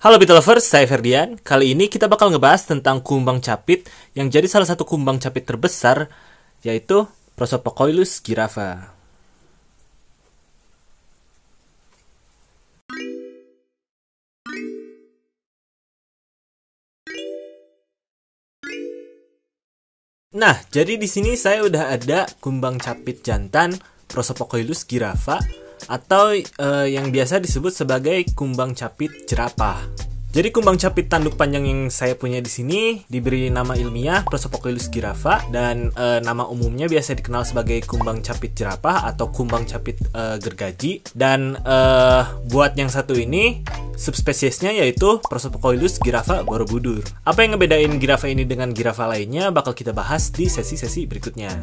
Halo Beetle Lovers, saya Ferdian. Kali ini kita bakal ngebahas tentang kumbang capit yang jadi salah satu kumbang capit terbesar, yaitu Prosopocoilus girafa. Nah, jadi di sini saya udah ada kumbang capit jantan Prosopocoilus girafa atau yang biasa disebut sebagai kumbang capit jerapah. Jadi kumbang capit tanduk panjang yang saya punya di sini diberi nama ilmiah Prosopocoilus girafa dan nama umumnya biasa dikenal sebagai kumbang capit jerapah atau kumbang capit gergaji. Dan buat yang satu ini subspesiesnya yaitu Prosopocoilus girafa borobudur. Apa yang ngebedain girafa ini dengan girafa lainnya bakal kita bahas di sesi-sesi berikutnya.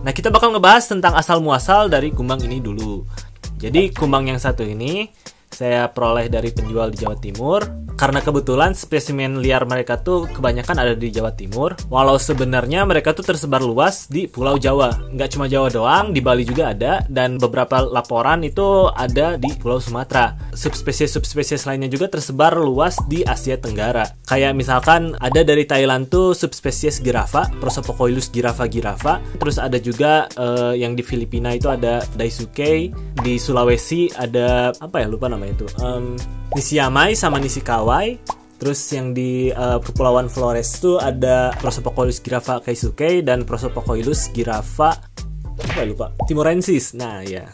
Nah, kita bakal ngebahas tentang asal muasal dari kumbang ini dulu. Jadi kumbang yang satu ini saya peroleh dari penjual di Jawa Timur. Karena kebetulan spesimen liar mereka tuh kebanyakan ada di Jawa Timur. Walau sebenarnya mereka tuh tersebar luas di Pulau Jawa. Nggak cuma Jawa doang, di Bali juga ada. Dan beberapa laporan itu ada di Pulau Sumatera. Subspesies lainnya juga tersebar luas di Asia Tenggara. Kayak misalkan ada dari Thailand tuh subspesies girafa, Prosopocoilus girafa. Terus ada juga yang di Filipina itu ada Daisuke. Di Sulawesi ada, apa ya, lupa namanya itu. Nisiyamai sama Nishikawai. Terus yang di Kepulauan Flores itu ada Prosopocoilus girafa Keisuke dan Prosopocoilus girafa lupa timorensis. Nah ya,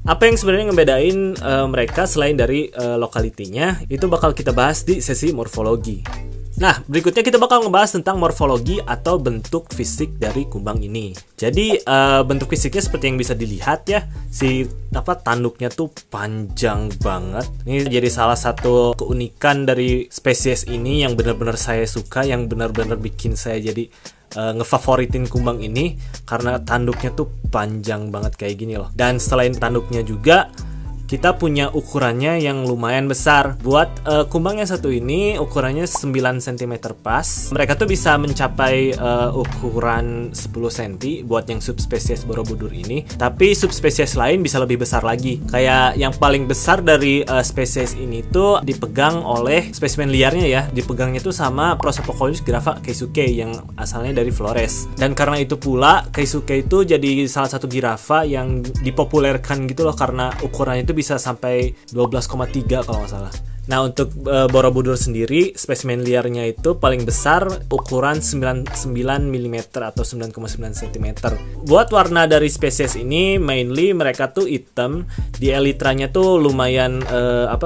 apa yang sebenarnya ngebedain mereka selain dari lokalitinya itu bakal kita bahas di sesi morfologi. Nah, berikutnya kita bakal ngebahas tentang morfologi atau bentuk fisik dari kumbang ini. Jadi, bentuk fisiknya seperti yang bisa dilihat ya. Tanduknya tuh panjang banget. Ini jadi salah satu keunikan dari spesies ini yang benar-benar saya suka, yang benar-benar bikin saya jadi ngefavoritin kumbang ini karena tanduknya tuh panjang banget kayak gini loh. Dan selain tanduknya juga kita punya ukurannya yang lumayan besar. Buat kumbang yang satu ini ukurannya 9 cm pas. Mereka tuh bisa mencapai ukuran 10 cm buat yang subspesies borobudur ini. Tapi subspesies lain bisa lebih besar lagi. Kayak yang paling besar dari spesies ini tuh dipegang oleh spesimen liarnya ya. Dipegangnya tuh sama Prosopocoilus girafa Keisuke yang asalnya dari Flores. Dan karena itu pula Keisuke itu jadi salah satu girafa yang dipopulerkan gitu loh karena ukurannya itu bisa sampai 12,3 kalau nggak salah. Nah, untuk borobudur sendiri, spesimen liarnya itu paling besar ukuran 99 mm atau 9,9 cm. Buat warna dari spesies ini, mainly mereka tuh hitam. Di elytranya tuh lumayan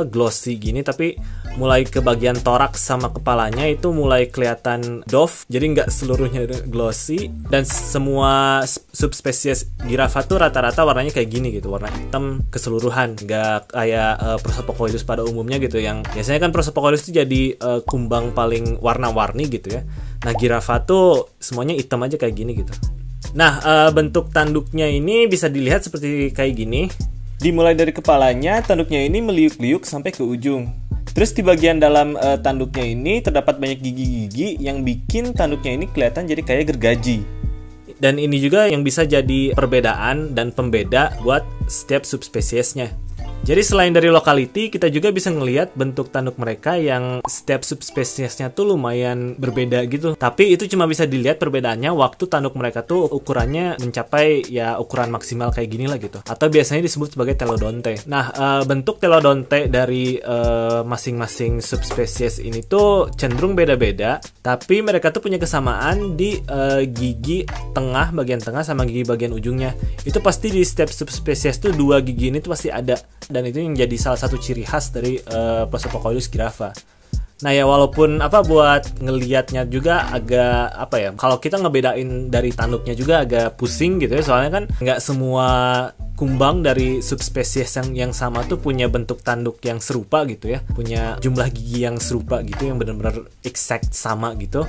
glossy gini, tapi mulai ke bagian toraks sama kepalanya itu mulai kelihatan doff, jadi nggak seluruhnya glossy. Dan semua subspesies girafa tuh rata-rata warnanya kayak gini gitu, warna hitam keseluruhan, nggak kayak Prosopocoilus pada umumnya gitu yang biasanya kan Prosopocoilus itu jadi kumbang paling warna-warni gitu ya. Nah, girafa tuh semuanya hitam aja kayak gini gitu. Nah, bentuk tanduknya ini bisa dilihat seperti kayak gini. Dimulai dari kepalanya, tanduknya ini meliuk-liuk sampai ke ujung. Terus di bagian dalam tanduknya ini terdapat banyak gigi-gigi yang bikin tanduknya ini kelihatan jadi kayak gergaji. Dan ini juga yang bisa jadi perbedaan dan pembeda buat setiap subspesiesnya. Jadi selain dari lokality, kita juga bisa ngelihat bentuk tanduk mereka yang setiap subspesiesnya tuh lumayan berbeda gitu. Tapi itu cuma bisa dilihat perbedaannya waktu tanduk mereka tuh ukurannya mencapai ya ukuran maksimal kayak gini lah gitu. Atau biasanya disebut sebagai telodonte. Nah, bentuk telodonte dari masing-masing subspesies ini tuh cenderung beda-beda. Tapi mereka tuh punya kesamaan di gigi tengah, bagian tengah sama gigi bagian ujungnya. Itu pasti di setiap subspesies tuh 2 gigi ini tuh pasti ada. Dan itu yang jadi salah satu ciri khas dari Prosopocoilus girafa. Nah ya, walaupun buat ngelihatnya juga agak kalau kita ngebedain dari tanduknya juga agak pusing gitu ya, soalnya kan nggak semua kumbang dari subspesies yang sama tuh punya bentuk tanduk yang serupa gitu ya, punya jumlah gigi yang serupa gitu yang benar-benar exact sama gitu.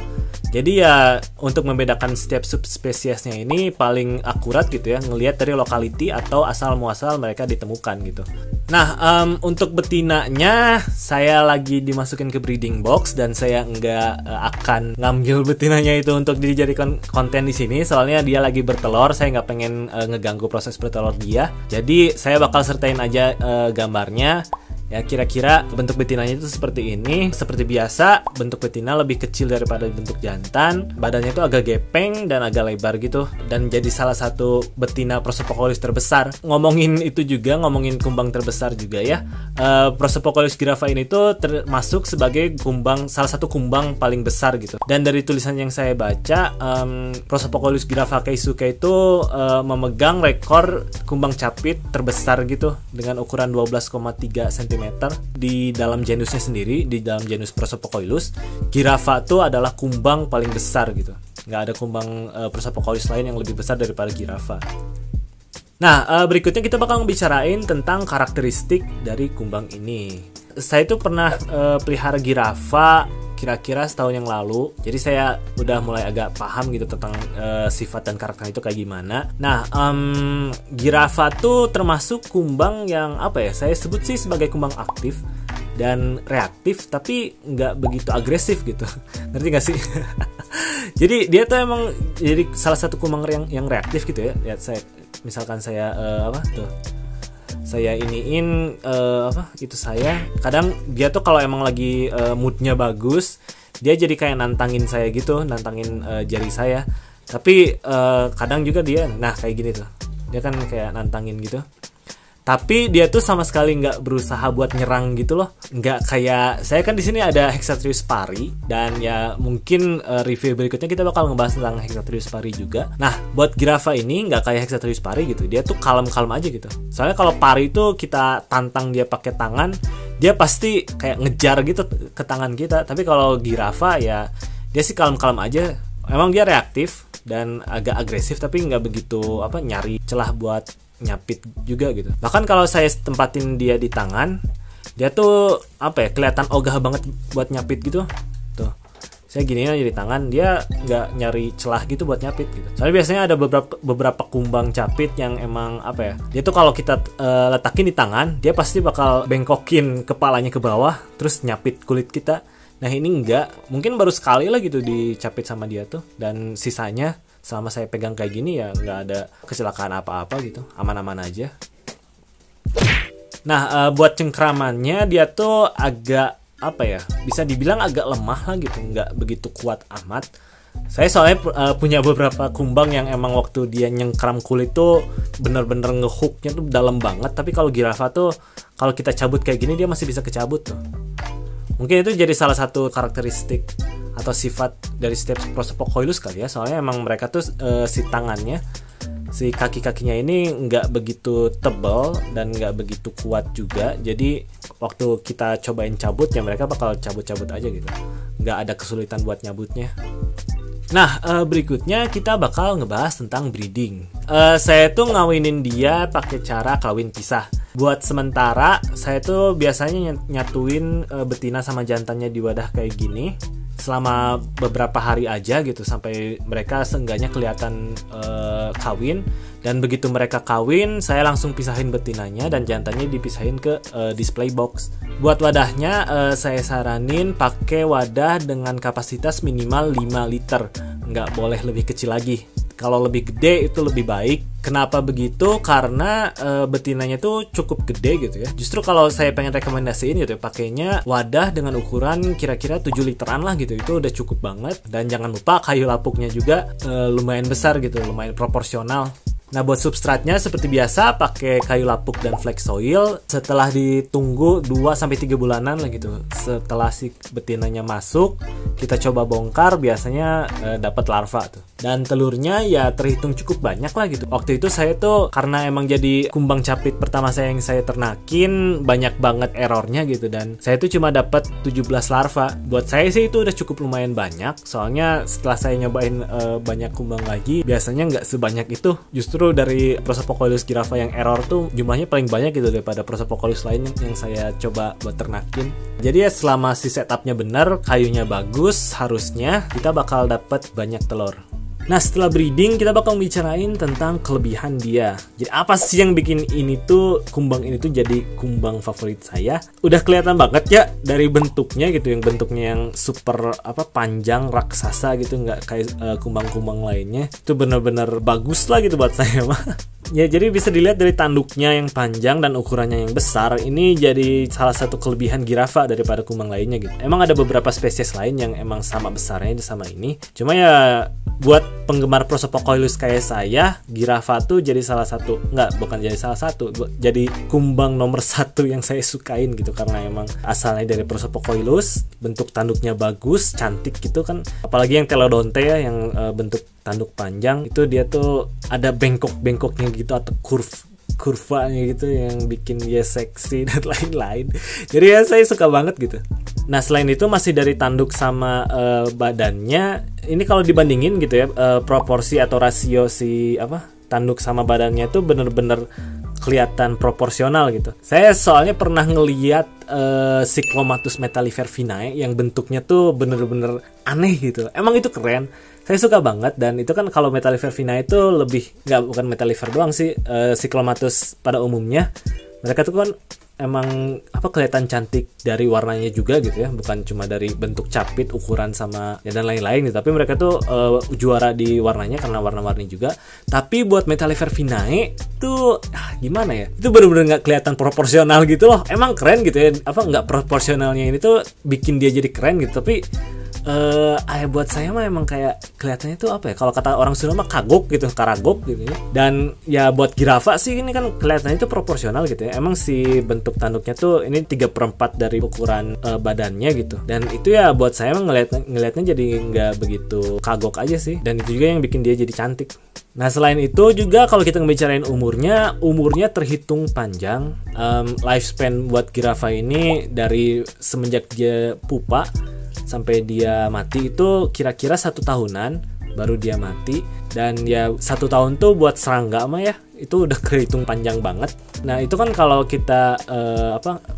Jadi ya untuk membedakan setiap subspesiesnya ini paling akurat gitu ya, ngelihat dari lokality atau asal muasal mereka ditemukan gitu. Nah, untuk betinanya saya lagi dimasukin ke breeding box dan saya nggak akan ngambil betinanya itu untuk dijadikan konten di sini, soalnya dia lagi bertelur. Saya nggak pengen ngeganggu proses bertelur dia. Jadi saya bakal sertain aja gambarnya. Ya kira-kira bentuk betinanya itu seperti ini. Seperti biasa, bentuk betina lebih kecil daripada bentuk jantan. Badannya itu agak gepeng dan agak lebar gitu, dan jadi salah satu betina Prosopocolus terbesar. Ngomongin itu juga, ngomongin kumbang terbesar juga ya. Prosopocolus girafa ini tuh termasuk sebagai salah satu kumbang paling besar gitu. Dan dari tulisan yang saya baca, Prosopocolus girafa keisuke itu memegang rekor kumbang capit terbesar gitu dengan ukuran 12,3 cm di dalam genusnya sendiri. Di dalam genus Prosopocolus, girafa itu adalah kumbang paling besar gitu. Nggak ada kumbang Prosopocolus lain yang lebih besar daripada girafa. Nah, berikutnya kita bakal ngebicarain tentang karakteristik dari kumbang ini. Saya tuh pernah pelihara girafa kira-kira setahun yang lalu, jadi saya udah mulai agak paham gitu tentang sifat dan karakter itu kayak gimana. Nah, girafa tuh termasuk kumbang yang apa ya, saya sebut sih sebagai kumbang aktif dan reaktif, tapi nggak begitu agresif gitu. Ngerti nggak sih? Jadi dia tuh emang jadi salah satu kumbang yang reaktif gitu ya. Lihat saya, misalkan saya saya iniin itu saya kadang dia tuh kalau emang lagi moodnya bagus, dia jadi kayak nantangin saya gitu, nantangin jari saya. Tapi kadang juga dia kayak gini tuh, dia kan kayak nantangin gitu, tapi dia tuh sama sekali nggak berusaha buat nyerang gitu loh. Nggak kayak saya. Kan di sini ada Hexatrius pari, dan ya mungkin review berikutnya kita bakal ngebahas tentang Hexatrius pari juga. Nah, buat girafa ini nggak kayak Hexatrius pari gitu, dia tuh kalem-kalem aja gitu. Soalnya kalau pari itu kita tantang dia pakai tangan, dia pasti kayak ngejar gitu ke tangan kita. Tapi kalau girafa ya dia sih kalem-kalem aja. Emang dia reaktif dan agak agresif, tapi nggak begitu nyari celah buat nyapit juga gitu. Bahkan kalau saya tempatin dia di tangan, dia tuh kelihatan ogah banget buat nyapit gitu. Tuh, saya giniin aja di tangan, dia nggak nyari celah gitu buat nyapit gitu. Soalnya biasanya ada beberapa kumbang capit yang emang dia tuh kalau kita letakin di tangan, dia pasti bakal bengkokin kepalanya ke bawah terus nyapit kulit kita. Nah, ini enggak, mungkin baru sekali lah gitu dicapit sama dia tuh, dan sisanya selama saya pegang kayak gini ya nggak ada kecelakaan apa-apa gitu, aman-aman aja. Nah, buat cengkramannya dia tuh agak bisa dibilang agak lemah lah gitu, nggak begitu kuat amat. Saya soalnya punya beberapa kumbang yang emang waktu dia nyengkram kulit tuh bener-bener ngehooknya tuh dalam banget. Tapi kalau girafa tuh kalau kita cabut kayak gini dia masih bisa kecabut tuh. Mungkin itu jadi salah satu karakteristik atau sifat dari setiap Prosopocolus kali ya. Soalnya emang mereka tuh si tangannya, si kaki-kakinya ini nggak begitu tebal dan nggak begitu kuat juga. Jadi waktu kita cobain cabut ya mereka bakal cabut-cabut aja gitu, nggak ada kesulitan buat nyabutnya. Nah, berikutnya kita bakal ngebahas tentang breeding. Saya tuh ngawinin dia pakai cara kawin pisah. Buat sementara saya tuh biasanya nyatuin betina sama jantannya di wadah kayak gini selama beberapa hari aja gitu, sampai mereka seenggaknya kelihatan kawin. Dan begitu mereka kawin, saya langsung pisahin betinanya dan jantannya dipisahin ke display box. Buat wadahnya saya saranin pakai wadah dengan kapasitas minimal 5 liter, nggak boleh lebih kecil lagi. Kalau lebih gede itu lebih baik. Kenapa begitu? Karena betinanya tuh cukup gede gitu ya. Justru kalau saya pengen rekomendasiin gitu ya, pakainya wadah dengan ukuran kira-kira 7 literan lah gitu. Itu udah cukup banget. Dan jangan lupa kayu lapuknya juga lumayan besar gitu, lumayan proporsional. Nah, buat substratnya seperti biasa pakai kayu lapuk dan flax soil. Setelah ditunggu 2-3 bulanan lah gitu, setelah si betinanya masuk, kita coba bongkar, biasanya dapat larva tuh. Dan telurnya ya terhitung cukup banyak lah gitu. Waktu itu saya tuh karena emang jadi kumbang capit pertama saya yang saya ternakin, banyak banget errornya gitu, dan saya tuh cuma dapat 17 larva. Buat saya sih itu udah cukup lumayan banyak. Soalnya setelah saya nyobain banyak kumbang lagi, biasanya nggak sebanyak itu. Justru dari Prosopocolus girafa yang error tuh jumlahnya paling banyak gitu daripada Prosopocolus lain yang saya coba buat ternakin. Jadi ya selama si setupnya benar, kayunya bagus, harusnya kita bakal dapat banyak telur. Nah, setelah breeding kita bakal bicarain tentang kelebihan dia. Jadi apa sih yang bikin ini tuh, kumbang ini tuh jadi kumbang favorit saya? Udah kelihatan banget ya dari bentuknya gitu, yang bentuknya yang super panjang raksasa gitu, nggak kayak kumbang-kumbang lainnya. Itu bener-bener bagus lah gitu buat saya mah. Ya, jadi bisa dilihat dari tanduknya yang panjang dan ukurannya yang besar. Ini jadi salah satu kelebihan Girafa daripada kumbang lainnya gitu. Emang ada beberapa spesies lain yang emang sama besarnya sama ini. Cuma ya buat penggemar Prosopocoilus kayak saya, Girafa tuh jadi salah satu, bukan jadi salah satu, jadi kumbang nomor 1 yang saya sukain gitu, karena emang asalnya dari Prosopocoilus, bentuk tanduknya bagus, cantik gitu kan. Apalagi yang Telodonte ya, yang bentuk tanduk panjang itu, dia tuh ada bengkok-bengkoknya gitu atau kurvanya gitu yang bikin dia seksi dan lain-lain. Jadi ya saya suka banget gitu. Nah, selain itu masih dari tanduk sama badannya, ini kalau dibandingin gitu ya, proporsi atau rasio si tanduk sama badannya itu bener-bener kelihatan proporsional gitu. Saya soalnya pernah ngeliat Cyclomatus metallifer vinae yang bentuknya tuh bener-bener aneh gitu. Emang itu keren. Saya suka banget, dan itu kan kalau metallifer vinae itu lebih, bukan metallifer doang sih, Cyclomatus pada umumnya. Mereka tuh kan emang kelihatan cantik dari warnanya juga gitu ya, bukan cuma dari bentuk capit, ukuran sama ya dan lain-lain gitu. Tapi mereka tuh juara di warnanya karena warna-warni juga. Tapi buat metallifer vinae tuh gimana ya? Itu bener-bener nggak kelihatan proporsional gitu loh. Emang keren gitu ya, nggak proporsionalnya ini tuh bikin dia jadi keren gitu. Tapi buat saya mah emang kayak kelihatannya tuh kalau kata orang Sunda mah karagok gitu ya. Dan ya buat Girafa sih ini kan kelihatannya itu proporsional gitu ya. Emang si bentuk tanduknya tuh ini 3/4 dari ukuran badannya gitu. Dan itu ya buat saya mah ngelihatnya jadi nggak begitu kagok aja sih. Dan itu juga yang bikin dia jadi cantik. Nah, selain itu juga kalau kita ngebicarain umurnya terhitung panjang. Lifespan buat Girafa ini dari semenjak dia pupa sampai dia mati itu kira-kira 1 tahunan baru dia mati. Dan ya 1 tahun tuh buat serangga mah ya itu udah kehitung panjang banget. Nah, itu kan kalau kita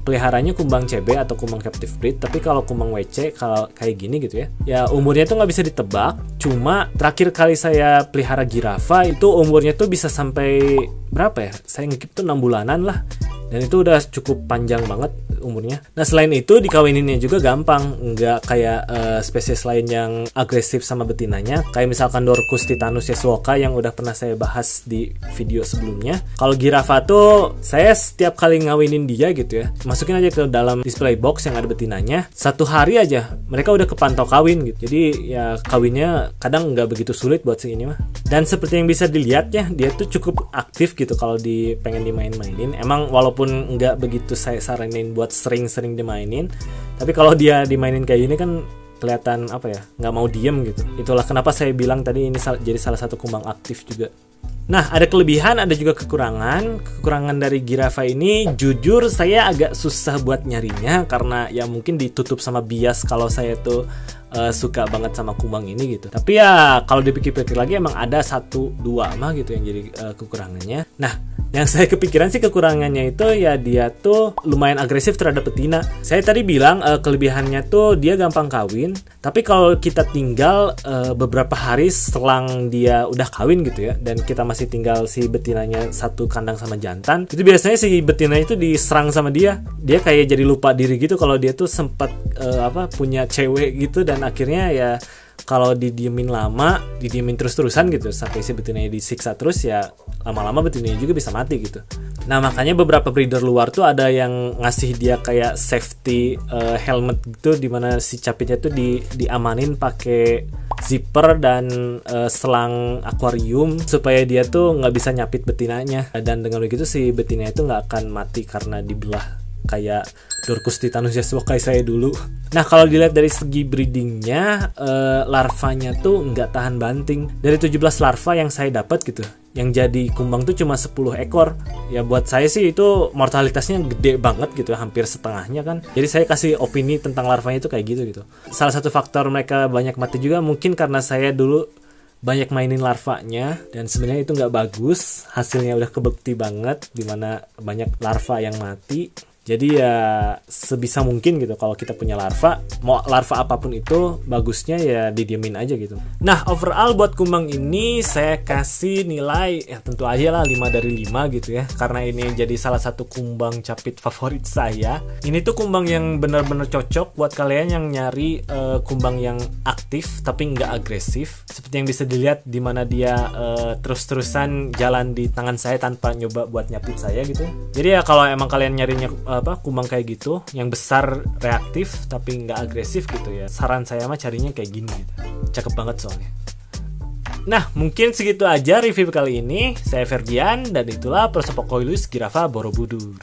peliharanya kumbang CB atau kumbang captive breed. Tapi kalau kumbang WC kalau kayak gini gitu ya umurnya tuh nggak bisa ditebak. Cuma terakhir kali saya pelihara Girafa itu umurnya tuh bisa sampai berapa ya, saya ngekip tuh 6 bulanan lah. Dan itu udah cukup panjang banget umurnya. Nah, selain itu dikawininnya juga gampang, nggak kayak spesies lain yang agresif sama betinanya, kayak misalkan Dorcus titanus yasuoka yang udah pernah saya bahas di video sebelumnya. Kalau Girafa tuh saya setiap kali ngawinin dia gitu ya, masukin aja ke dalam display box yang ada betinanya, 1 hari aja mereka udah kepantau kawin gitu. Jadi ya kawinnya kadang nggak begitu sulit buat si ini mah. Dan seperti yang bisa dilihat ya, dia tuh cukup aktif gitu kalau pengen dimain-mainin. Emang walaupun nggak begitu saya saranin buat sering-sering dimainin, tapi kalau dia dimainin kayak gini kan kelihatan nggak mau diem gitu. Itulah kenapa saya bilang tadi ini jadi salah satu kumbang aktif juga. Nah, ada kelebihan, ada juga kekurangan dari Girafa ini. Jujur saya agak susah buat nyarinya karena ya mungkin ditutup sama bias kalau saya tuh suka banget sama kumbang ini gitu. Tapi ya kalau dipikir-pikir lagi emang ada 1-2 mah gitu yang jadi kekurangannya. Nah, yang saya kepikiran sih kekurangannya itu ya dia tuh lumayan agresif terhadap betina. Saya tadi bilang kelebihannya tuh dia gampang kawin. Tapi kalau kita tinggal beberapa hari selang dia udah kawin gitu ya, dan kita masih tinggal si betinanya satu kandang sama jantan, itu biasanya si betina itu diserang sama dia. Dia kayak jadi lupa diri gitu kalau dia tuh sempat punya cewek gitu. Dan akhirnya ya kalau didiemin terus-terusan gitu sampai si betinanya disiksa terus, ya lama-lama betinanya juga bisa mati gitu. Nah, makanya beberapa breeder luar tuh ada yang ngasih dia kayak safety helmet gitu, dimana si capitnya tuh diamanin pakai zipper dan selang akuarium supaya dia tuh nggak bisa nyapit betinanya. Dan dengan begitu si betinanya itu nggak akan mati karena dibelah kayak Dorcus titanus yasuoka saya dulu. Nah, kalau dilihat dari segi breedingnya, larvanya tuh nggak tahan banting. Dari 17 larva yang saya dapat gitu, yang jadi kumbang tuh cuma 10 ekor. Ya buat saya sih itu mortalitasnya gede banget gitu, hampir setengahnya kan. Jadi saya kasih opini tentang larvanya itu kayak gitu. Salah satu faktor mereka banyak mati juga mungkin karena saya dulu banyak mainin larvanya, dan sebenarnya itu nggak bagus. Hasilnya udah kebukti banget dimana banyak larva yang mati. Jadi ya sebisa mungkin gitu kalau kita punya larva, mau larva apapun itu, bagusnya ya didiemin aja gitu. Nah, overall buat kumbang ini saya kasih nilai ya tentu aja lah 5 dari 5 gitu ya. Karena ini jadi salah satu kumbang capit favorit saya. Ini tuh kumbang yang benar-benar cocok buat kalian yang nyari kumbang yang aktif tapi nggak agresif. Seperti yang bisa dilihat di mana dia terus-terusan jalan di tangan saya tanpa nyoba buat nyapit saya gitu. Jadi ya kalau emang kalian nyarinya kumbang kayak gitu yang besar reaktif tapi nggak agresif gitu ya, saran saya mah carinya kayak gini gitu. Cakep banget soalnya. Nah, mungkin segitu aja review kali ini. Saya Ferdian dan itulah Prosopocoilus girafa Borobudur.